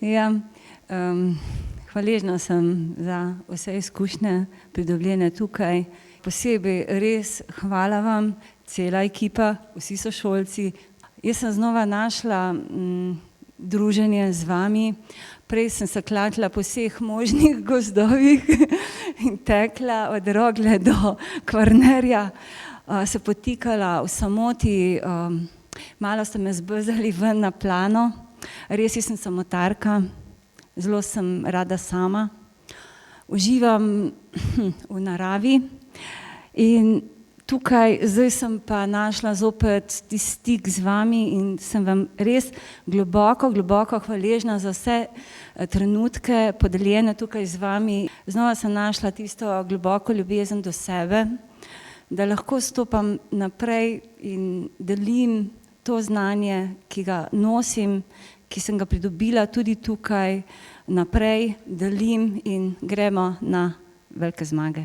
Ja, hvaležna sem za vse izkušnje pridobljene tukaj. Posebej res hvala vam, cela ekipa, vsi sošolci. Jaz sem znova našla druženje z vami. Prej sem se klatila po vseh možnih gozdovih in tekla od Rogle do Kvarnerja, se potikala v samoti, malo ste me zbrzali ven na plano. Res, jaz sem samotarka, zelo sem rada sama. Uživam v naravi in tukaj, zdaj sem pa našla zopet tisti stik z vami in sem vam res globoko hvaležna za vse trenutke podeljene tukaj z vami. Znova sem našla tisto globoko ljubezen do sebe, da lahko stopam naprej in delim to znanje, ki ga nosim, ki sem ga pridobila tudi tukaj, naprej delim in gremo na velike zmage.